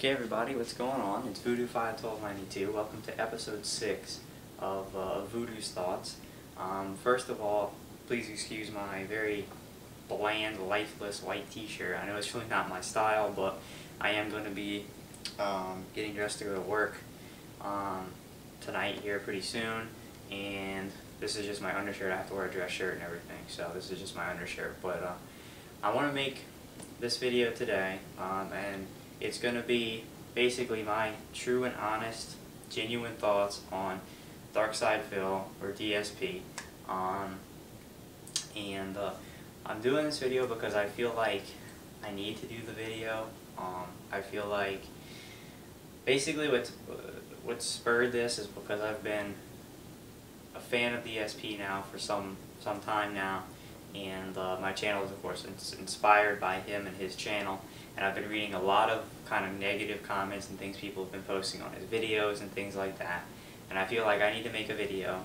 Okay everybody, what's going on? It's Voodoo 51292. Welcome to episode 6 of Voodoo's Thoughts. First of all, please excuse my very bland, lifeless white t-shirt. I know it's really not my style, but I am going to be getting dressed to go to work tonight here pretty soon, and this is just my undershirt. I have to wear a dress shirt and everything, so this is just my undershirt. But I want to make this video today, and it's going to be basically my true and honest, genuine thoughts on Darksydephil, or DSP. And I'm doing this video because I feel like I need to do the video. I feel like basically what spurred this is because I've been a fan of DSP now for some time now, and my channel is of course inspired by him and his channel. And I've been reading a lot of kind of negative comments and things people have been posting on his videos and things like that. And I feel like I need to make a video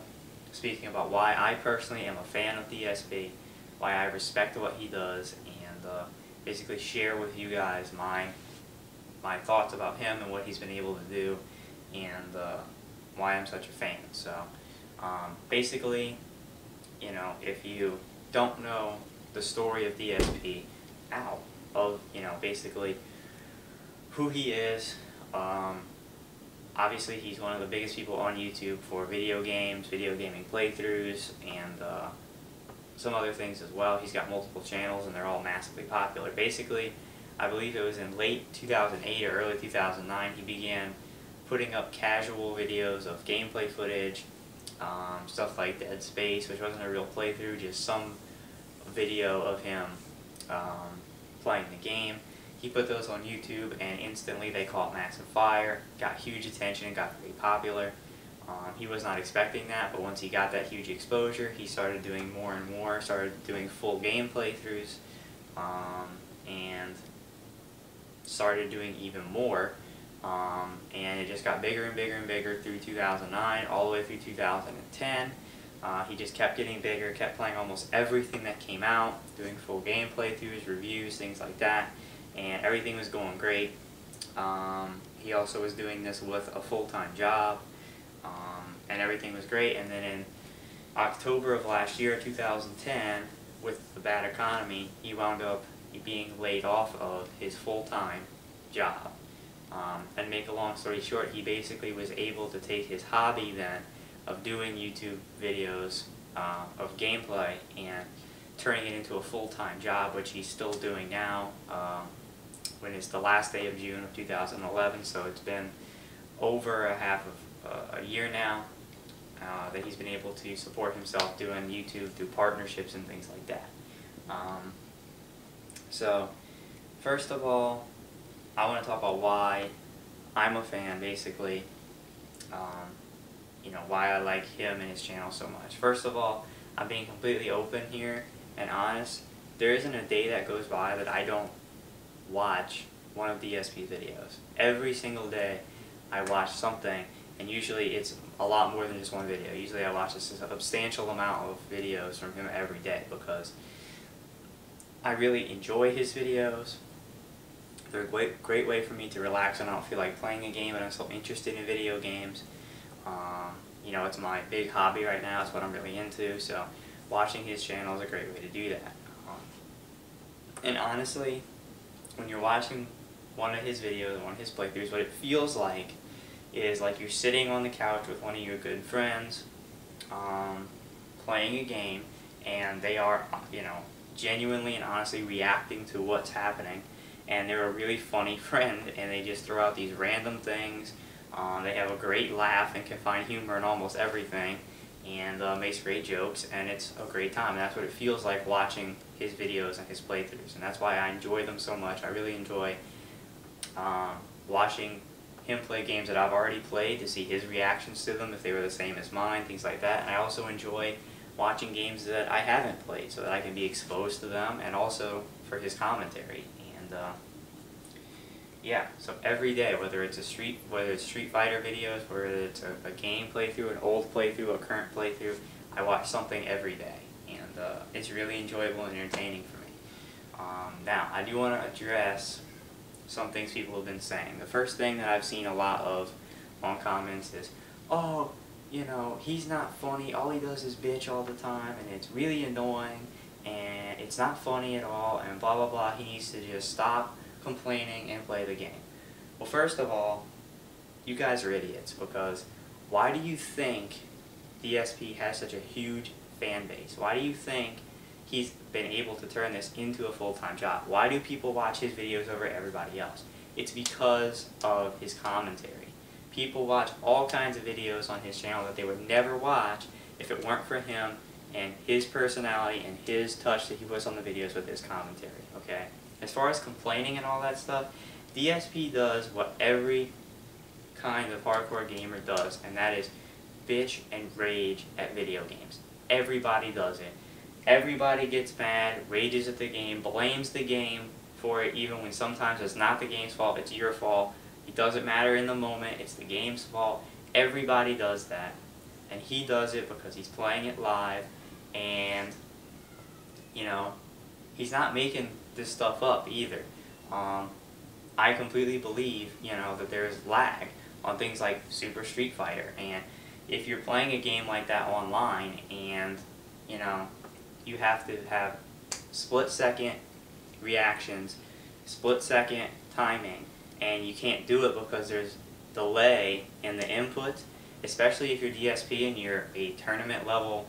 speaking about why I personally am a fan of DSP, why I respect what he does, and basically share with you guys my thoughts about him and what he's been able to do, and why I'm such a fan. So basically, you know, if you don't know the story of DSP, of, you know, basically who he is, obviously he's one of the biggest people on YouTube for video games, video gaming playthroughs, and some other things as well. He's got multiple channels and they're all massively popular. Basically, I believe it was in late 2008 or early 2009 he began putting up casual videos of gameplay footage, stuff like Dead Space, which wasn't a real playthrough, just some video of him playing the game. He put those on YouTube and instantly they caught massive fire, got huge attention, got very popular. He was not expecting that, but once he got that huge exposure, he started doing more and more, started doing full game playthroughs, and started doing even more. And it just got bigger and bigger and bigger through 2009, all the way through 2010. He just kept getting bigger, kept playing almost everything that came out, doing full game playthroughs, reviews, things like that, and everything was going great. He also was doing this with a full-time job, and everything was great. And then in October of last year, 2010, with the bad economy, he wound up being laid off of his full-time job. And make a long story short, he basically was able to take his hobby then of doing YouTube videos of gameplay and turning it into a full-time job, which he's still doing now, when it's the last day of June of 2011, so it's been over a year now that he's been able to support himself doing YouTube through partnerships and things like that. So first of all, I want to talk about why I'm a fan, basically. You know, why I like him and his channel so much. First of all, I'm being completely open here and honest. There isn't a day that goes by that I don't watch one of DSP's videos. Every single day I watch something, and usually it's a lot more than just one video. Usually I watch a substantial amount of videos from him every day because I really enjoy his videos. They're a great way for me to relax when I don't feel like playing a game and I'm so interested in video games. You know, it's my big hobby right now. It's what I'm really into, so watching his channel is a great way to do that. And honestly, when you're watching one of his videos, one of his playthroughs, what it feels like is like you're sitting on the couch with one of your good friends, playing a game, and they are, you know, genuinely and honestly reacting to what's happening. And they're a really funny friend, and they just throw out these random things. They have a great laugh and can find humor in almost everything, and makes great jokes, and it's a great time. And that's what it feels like watching his videos and his playthroughs, and that's why I enjoy them so much. I really enjoy watching him play games that I've already played, to see his reactions to them, if they were the same as mine, things like that. And I also enjoy watching games that I haven't played, so that I can be exposed to them, and also for his commentary. And yeah, so every day, whether it's Street Fighter videos, whether it's a game playthrough, an old playthrough, a current playthrough, I watch something every day, and it's really enjoyable and entertaining for me. Now, I do want to address some things people have been saying. The first thing that I've seen a lot of on comments is, oh, you know, he's not funny, all he does is bitch all the time, and it's really annoying, and it's not funny at all, and blah blah blah, he needs to just stop complaining and play the game. Well, first of all, you guys are idiots, because why do you think DSP has such a huge fan base? Why do you think he's been able to turn this into a full-time job? Why do people watch his videos over everybody else? It's because of his commentary. People watch all kinds of videos on his channel that they would never watch if it weren't for him and his personality and his touch that he puts on the videos with his commentary, okay? As far as complaining and all that stuff, DSP does what every kind of hardcore gamer does, and that is bitch and rage at video games. Everybody does it. Everybody gets mad, rages at the game, blames the game for it, even when sometimes it's not the game's fault, it's your fault. It doesn't matter in the moment, it's the game's fault. Everybody does that. And he does it because he's playing it live, and, you know, he's not making this stuff up either. I completely believe, you know, that there's lag on things like Super Street Fighter, and if you're playing a game like that online and, you know, you have to have split-second reactions, split-second timing, and you can't do it because there's delay in the input, especially if you're DSP and you're a tournament-level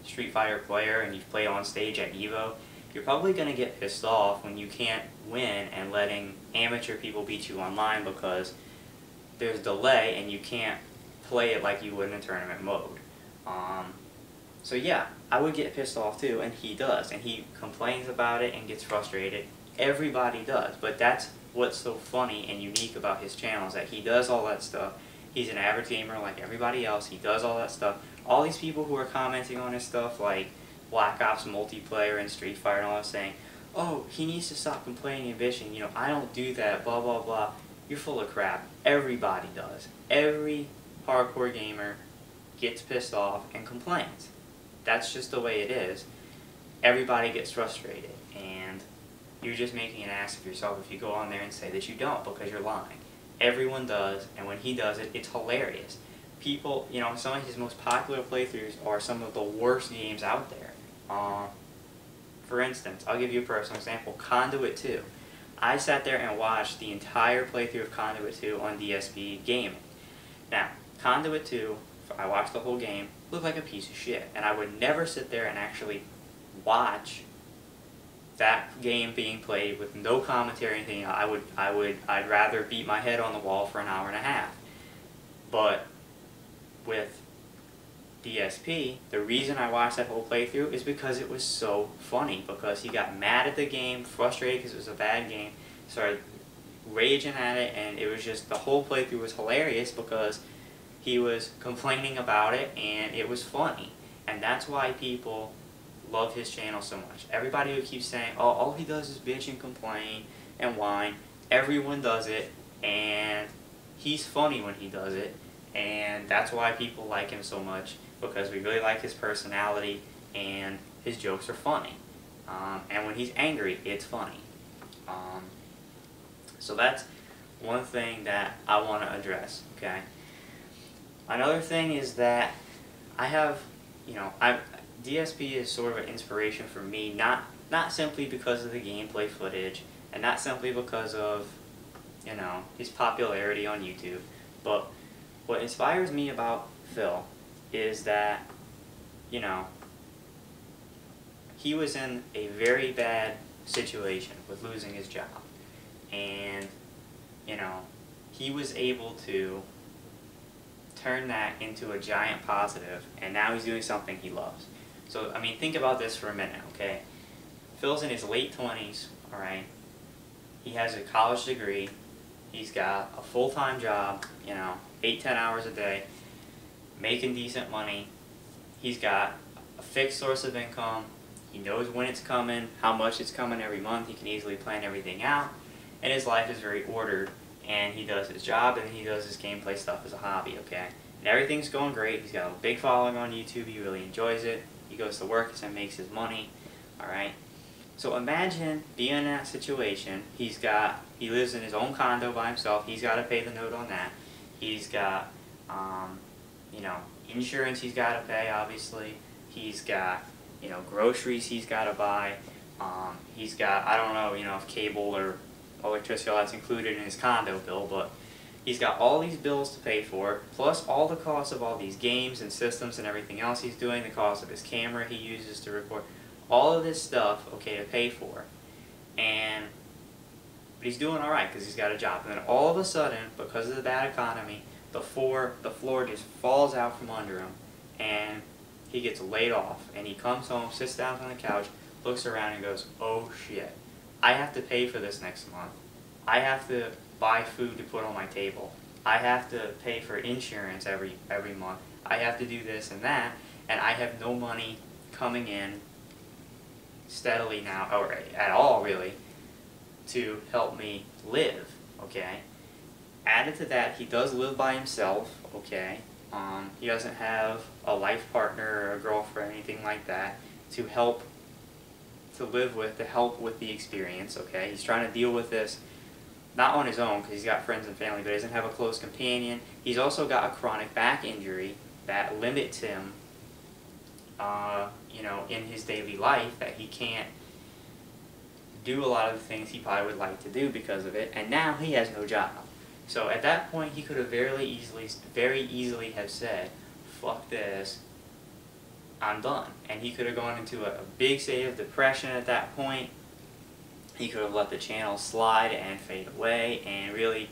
Street Fighter player and you've played on stage at EVO, you're probably going to get pissed off when you can't win and letting amateur people beat you online because there's delay and you can't play it like you would in a tournament mode. So yeah, I would get pissed off too, and he does, and he complains about it and gets frustrated. Everybody does, but that's what's so funny and unique about his channel, is that he does all that stuff. He's an average gamer like everybody else. He does all that stuff. All these people who are commenting on his stuff, like Black Ops multiplayer and Street Fighter and all that, saying, oh, he needs to stop complaining and bitching, you know, I don't do that, blah blah blah. You're full of crap. Everybody does. Every hardcore gamer gets pissed off and complains. That's just the way it is. Everybody gets frustrated, and you're just making an ass of yourself if you go on there and say that you don't, because you're lying. Everyone does, and when he does it, it's hilarious. People, you know, some of his most popular playthroughs are some of the worst games out there. For instance, I'll give you a personal example, Conduit 2. I sat there and watched the entire playthrough of Conduit 2 on DSP Gaming. Now, Conduit 2, I watched the whole game, looked like a piece of shit, and I would never sit there and actually watch that game being played with no commentary or anything. I'd rather beat my head on the wall for an hour and a half. But with DSP, the reason I watched that whole playthrough is because it was so funny, because he got mad at the game, frustrated because it was a bad game, started raging at it, and it was just, the whole playthrough was hilarious because he was complaining about it and it was funny. And that's why people love his channel so much. Everybody who keeps saying, oh, all he does is bitch and complain and whine, everyone does it, and he's funny when he does it, and that's why people like him so much, because we really like his personality and his jokes are funny. And when he's angry, it's funny. So that's one thing that I want to address, okay? Another thing is that I have, you know, DSP is sort of an inspiration for me, not simply because of the gameplay footage, and not simply because of, you know, his popularity on YouTube, but what inspires me about Phil is that, you know, he was in a very bad situation with losing his job, and, you know, he was able to turn that into a giant positive, and now he's doing something he loves. So, I mean, think about this for a minute, okay? Phil's in his late 20s, alright? He has a college degree. He's got a full-time job, you know, 8-10 hours a day, making decent money. He's got a fixed source of income. He knows when it's coming, how much it's coming every month. He can easily plan everything out, and his life is very ordered. And he does his job, and he does his gameplay stuff as a hobby, okay? And everything's going great. He's got a big following on YouTube. He really enjoys it. He goes to work and makes his money, alright? So imagine being in that situation. He lives in his own condo by himself. He's got to pay the note on that. He's got, you know, insurance he's got to pay, obviously. He's got, you know, groceries he's got to buy. He's got, I don't know, you know, if cable or electricity, all that's included in his condo bill, but he's got all these bills to pay for, plus all the costs of all these games and systems and everything else he's doing, the cost of his camera he uses to record, all of this stuff, okay, to pay for. But he's doing alright because he's got a job. And then all of a sudden, because of the bad economy, the floor just falls out from under him, and he gets laid off. And he comes home, sits down on the couch, looks around and goes, oh shit, I have to pay for this next month. I have to buy food to put on my table. I have to pay for insurance every month. I have to do this and that, and I have no money coming in steadily now, or at all really, to help me live, okay? Added to that, he does live by himself, okay? He doesn't have a life partner or a girlfriend or anything like that to help with the experience, okay? He's trying to deal with this not on his own because he's got friends and family, but he doesn't have a close companion. He's also got a chronic back injury that limits him, you know, in his daily life, that he can't do a lot of the things he probably would like to do because of it, and now he has no job. So at that point, he could have very easily have said, fuck this, I'm done. And he could have gone into a big state of depression at that point. He could have let the channel slide and fade away and really,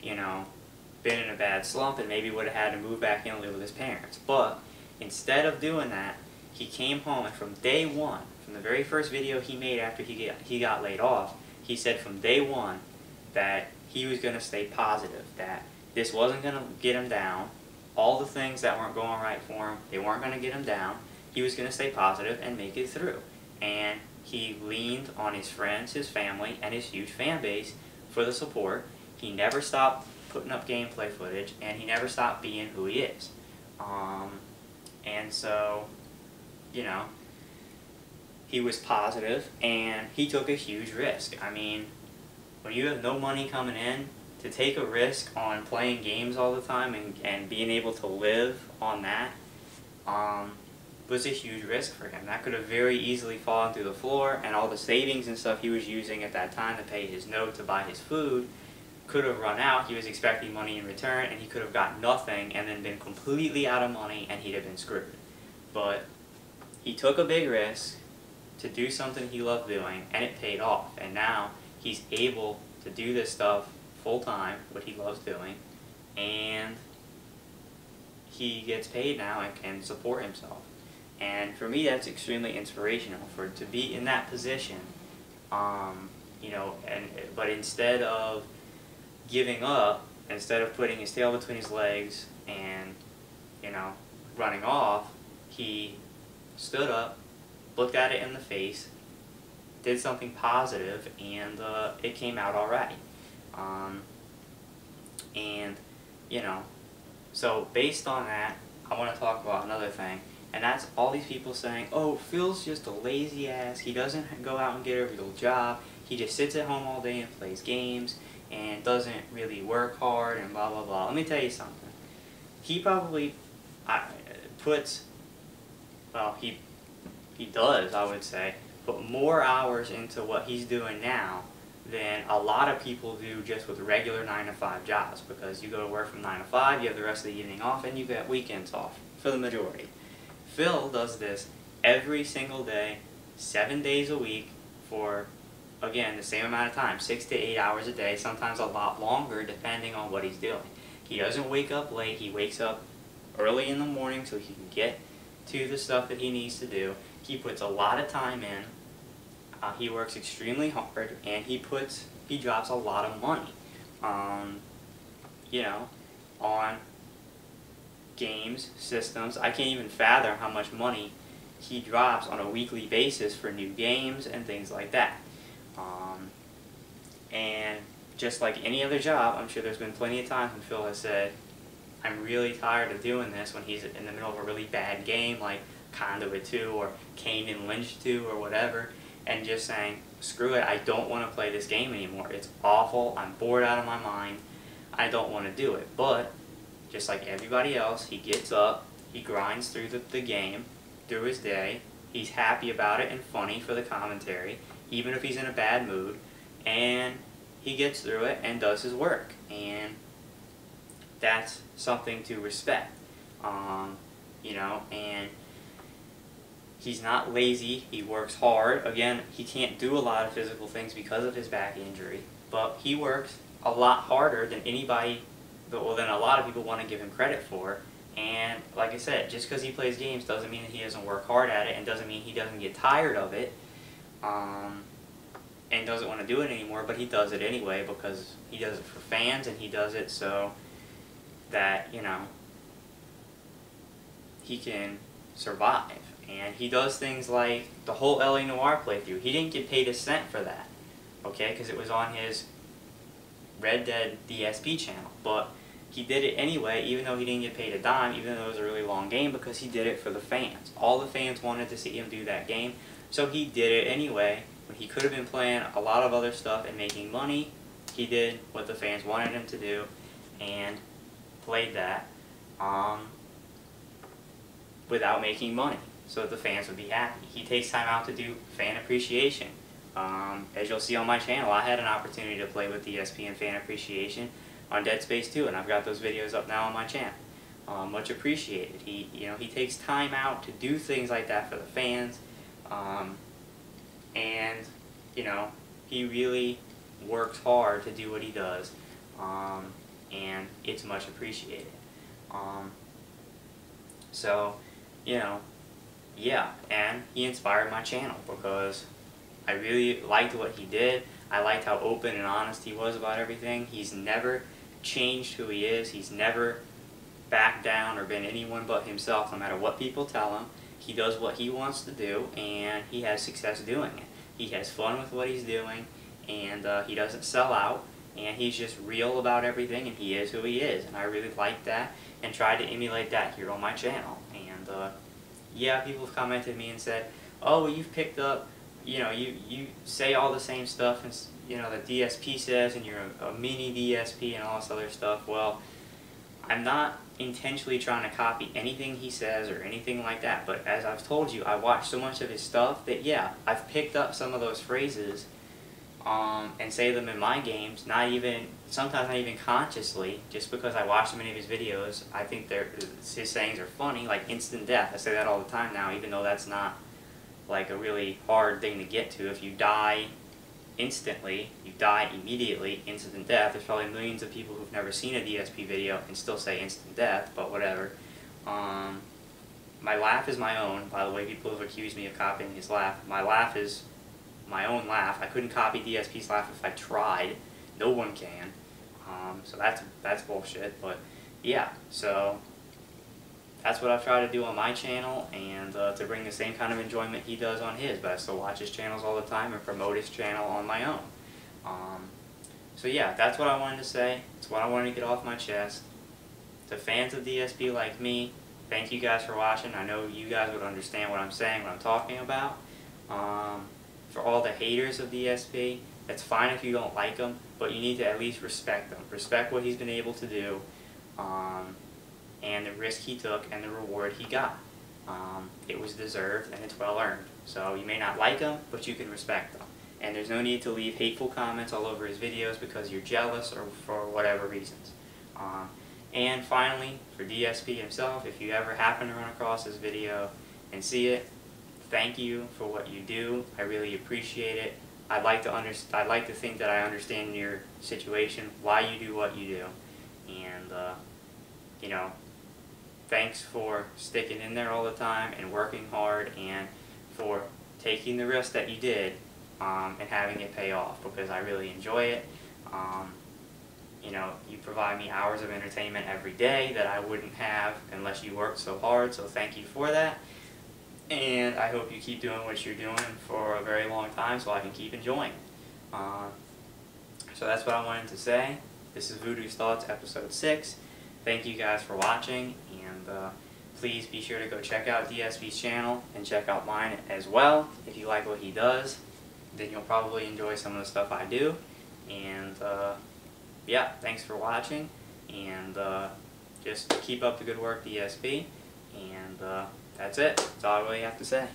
you know, been in a bad slump and maybe would have had to move back in and live with his parents. But instead of doing that, he came home, and from day one, from the very first video he made after he got laid off, he said from day one that he was going to stay positive, that this wasn't going to get him down. All the things that weren't going right for him, they weren't going to get him down. He was going to stay positive and make it through. And he leaned on his friends, his family, and his huge fan base for the support. He never stopped putting up gameplay footage, and he never stopped being who he is. And so, you know, he was positive, and he took a huge risk. I mean, when you have no money coming in, to take a risk on playing games all the time and being able to live on that was a huge risk for him. That could have very easily fallen through the floor, and all the savings and stuff he was using at that time to pay his note, to buy his food, could have run out. He was expecting money in return, and he could have got nothing and then been completely out of money, and he'd have been screwed. But he took a big risk to do something he loved doing, and it paid off. And now he's able to do this stuff full-time, what he loves doing, and he gets paid now and can support himself. And for me, that's extremely inspirational, to be in that position, you know, but instead of giving up, instead of putting his tail between his legs and, you know, running off, he stood up, looked at it in the face, did something positive, and it came out all right. And, you know, so based on that, I want to talk about another thing, and that's all these people saying, oh, Phil's just a lazy ass, he doesn't go out and get a real job, he just sits at home all day and plays games, and doesn't really work hard, and blah, blah, blah. Let me tell you something. He probably puts, well, he does, I would say, put more hours into what he's doing now than a lot of people do just with regular 9-to-5 jobs, because you go to work from 9 to 5, you have the rest of the evening off, and you get weekends off for the majority. Phil does this every single day, 7 days a week, for, again, the same amount of time, 6 to 8 hours a day, sometimes a lot longer depending on what he's doing. He doesn't wake up late, he wakes up early in the morning so he can get to the stuff that he needs to do. He puts a lot of time in. He works extremely hard, and he drops a lot of money, you know, on games, systems. I can't even fathom how much money he drops on a weekly basis for new games and things like that. And just like any other job, I'm sure there's been plenty of times when Phil has said, I'm really tired of doing this, when he's in the middle of a really bad game like Conduit 2 or Kane and Lynch 2 or whatever, and just saying, screw it, I don't want to play this game anymore. It's awful, I'm bored out of my mind, I don't want to do it. But, just like everybody else, he gets up, he grinds through the game, through his day, he's happy about it and funny for the commentary, even if he's in a bad mood, and he gets through it and does his work. And that's something to respect. You know, and he's not lazy, he works hard. Again, he can't do a lot of physical things because of his back injury, but he works a lot harder than anybody, well, than a lot of people want to give him credit for. And like I said, just because he plays games doesn't mean that he doesn't work hard at it, and doesn't mean he doesn't get tired of it, and doesn't want to do it anymore, but he does it anyway because he does it for fans, and he does it so that, you know, he can survive. And he does things like the whole LA Noire playthrough. He didn't get paid a cent for that, okay, because it was on his Red Dead DSP channel. But he did it anyway, even though he didn't get paid a dime, even though it was a really long game, because he did it for the fans. All the fans wanted to see him do that game, so he did it anyway. When he could have been playing a lot of other stuff and making money, he did what the fans wanted him to do and played that without making money, so that the fans would be happy. He takes time out to do fan appreciation. As you'll see on my channel, I had an opportunity to play with DSP and fan appreciation on Dead Space 2, and I've got those videos up now on my channel. Much appreciated. He takes time out to do things like that for the fans, and he really works hard to do what he does, and it's much appreciated. So, yeah, and he inspired my channel because I really liked what he did. I liked how open and honest he was about everything. He's never changed who he is. He's never backed down or been anyone but himself, no matter what people tell him. He does what he wants to do, and he has success doing it. He has fun with what he's doing, and he doesn't sell out, and he's just real about everything, and he is who he is. And I really like that and tried to emulate that here on my channel. And yeah, people have commented me and said, oh, well, you've picked up, you say all the same stuff, and that DSP says, and you're a mini DSP and all this other stuff. Well, I'm not intentionally trying to copy anything he says or anything like that, but as I've told you, I watch so much of his stuff that, yeah, I've picked up some of those phrases and say them in my games, sometimes not even consciously, just because I watch so many of his videos. I think his sayings are funny, like instant death. I say that all the time now, even though that's not like a really hard thing to get to. If you die instantly, you die immediately, instant death. There's probably millions of people who've never seen a DSP video and still say instant death, but whatever. My laugh is my own. By the way, people have accused me of copying his laugh. My laugh is my own laugh. I couldn't copy DSP's laugh if I tried. No one can. So that's bullshit. But yeah, so that's what I've tried to do on my channel, and to bring the same kind of enjoyment he does on his. But I still watch his channels all the time and promote his channel on my own. So yeah, that's what I wanted to say. It's what I wanted to get off my chest. To fans of DSP like me, thank you guys for watching. I know you guys would understand what I'm saying, what I'm talking about. For all the haters of DSP, it's fine if you don't like him, but you need to at least respect him. Respect what he's been able to do, and the risk he took and the reward he got. It was deserved and it's well earned. So you may not like him, but you can respect him. And there's no need to leave hateful comments all over his videos because you're jealous or for whatever reasons. And finally, for DSP himself, if you ever happen to run across this video and see it, thank you for what you do. I really appreciate it. I'd like to think that I understand your situation, why you do what you do, and thanks for sticking in there all the time and working hard, and for taking the risk that you did and having it pay off, because I really enjoy it. You provide me hours of entertainment every day that I wouldn't have unless you worked so hard, so thank you for that. And I hope you keep doing what you're doing for a very long time so I can keep enjoying it. So that's what I wanted to say. This is Voodoo's Thoughts, Episode 6. Thank you guys for watching, and please be sure to go check out DSP's channel and check out mine as well if you like what he does. then you'll probably enjoy some of the stuff I do. And yeah, thanks for watching, and just keep up the good work, DSP, and that's it. That's all I really have to say.